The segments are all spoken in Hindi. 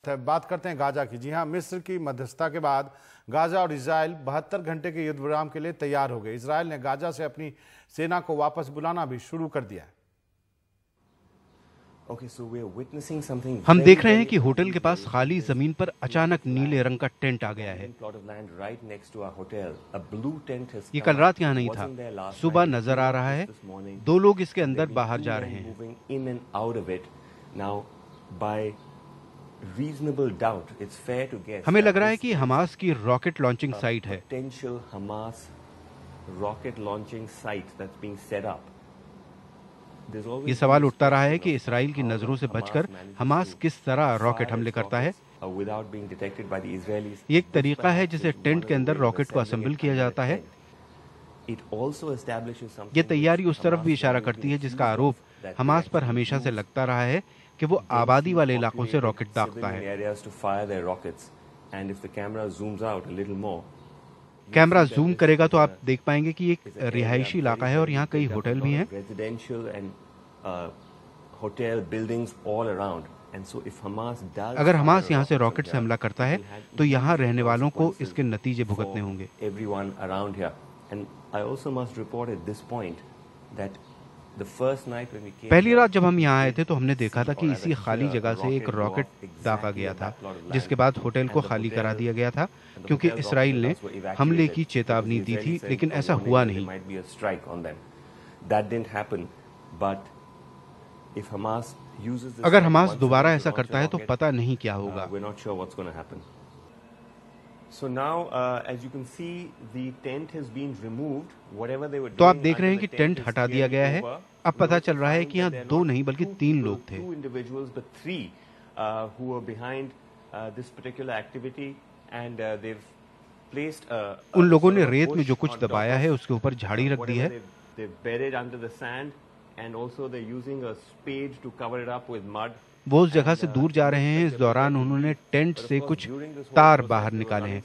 बात करते हैं गाजा की। जी हां, मिस्र की मध्यस्थता के बाद गाजा और इजराइल 72 घंटे के युद्ध विराम के लिए तैयार हो गए। इजराइल ने गाजा से अपनी सेना को वापस बुलाना भी शुरू कर दिया है। हम देख रहे हैं कि होटल के पास खाली जमीन पर अचानक नीले रंग का टेंट आ गया है। ये कल रात यहाँ नहीं था, सुबह नजर आ रहा है। 2 लोग इसके अंदर बाहर जा रहे हैं। हमें लग रहा है कि हमास की रॉकेट लॉन्चिंग साइट है। ये सवाल उठता रहा है कि इसराइल की नजरों से बचकर हमास किस तरह रॉकेट हमले करता है। ये एक तरीका है जिसे टेंट के अंदर रॉकेट को असेंबल किया जाता है। ये तैयारी उस तरफ भी इशारा करती है जिसका आरोप हमास पर हमेशा से लगता रहा है कि वो आबादी वाले इलाकों से रॉकेट दागता है। कैमरा जूम करेगा तो आप देख पाएंगे कि एक रिहायशी इलाका है और यहाँ कई होटल भी हैं। अगर हमास यहाँ से रॉकेट से हमला करता है तो यहाँ रहने वालों को इसके नतीजे भुगतने होंगे। पहली रात जब हम यहाँ आए थे तो हमने देखा था कि इसी खाली जगह से एक रॉकेट दागा गया था, जिसके बाद होटल को खाली करा दिया गया था क्योंकि इसराइल ने हमले की चेतावनी दी थी, लेकिन ऐसा हुआ नहीं। अगर हमास दोबारा ऐसा करता है तो पता नहीं क्या होगा। तो आप देख रहे हैं कि टेंट हटा दिया गया है। अब पता चल रहा है कि यहाँ 2 नहीं बल्कि 3 लोग थे। उन लोगों ने रेत में जो कुछ दबाया है उसके ऊपर झाड़ी रख दी है। वो उस जगह से दूर जा रहे हैं। इस दौरान उन्होंने टेंट से कुछ तार बाहर निकाले हैं।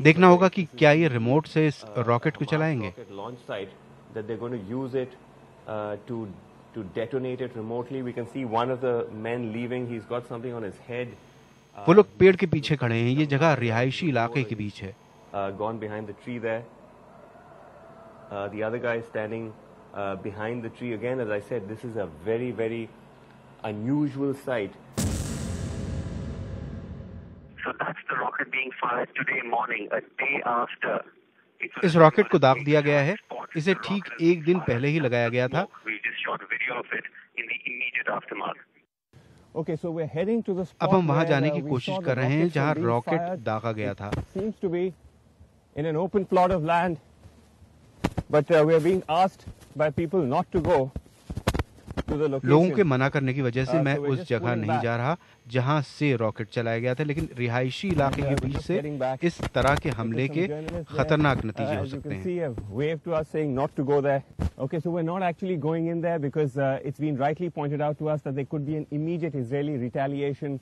देखना होगा कि क्या ये रिमोट से इस रॉकेट को चलाएंगे। वो लोग पेड़ के पीछे खड़े हैं। ये जगह रिहायशी इलाके के बीच है। The other guy is standing behind the tree. Again, as I said, this is a very, very unusual sight. So that's the rocket being fired today morning, a day after. इस रॉकेट को दाग दिया गया है। इसे ठीक 1 दिन पहले ही लगाया गया था। Okay, so we're heading to the spot. अब हम वहां जाने की कोशिश कर रहे हैं जहां रॉकेट दागा गया था। Seems to be in an open plot of land. But we are being asked by people not to go to the location. लोगों के मना करने की वजह से मैं उस जगह नहीं जा रहा जहां से रॉकेट चलाया गया था, लेकिन रिहायशी इलाके के बीच से इस तरह के हमले के खतरनाक नतीजे हो सकते हैं। Wave to us saying not to go there. Okay, so we're not actually going in there because it's been rightly pointed out to us that there could be an immediate Israeli retaliation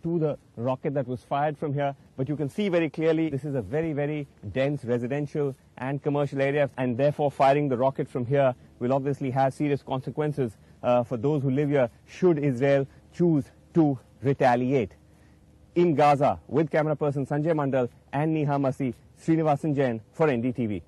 to the rocket that was fired from here. But you can see very clearly this is a very, very dense residential and commercial area, and therefore firing the rocket from here will obviously have serious consequences for those who live here should Israel choose to retaliate. In Gaza, with camera person Sanjay Mandal and Neha Masi, Srinivasan Jain for NDTV.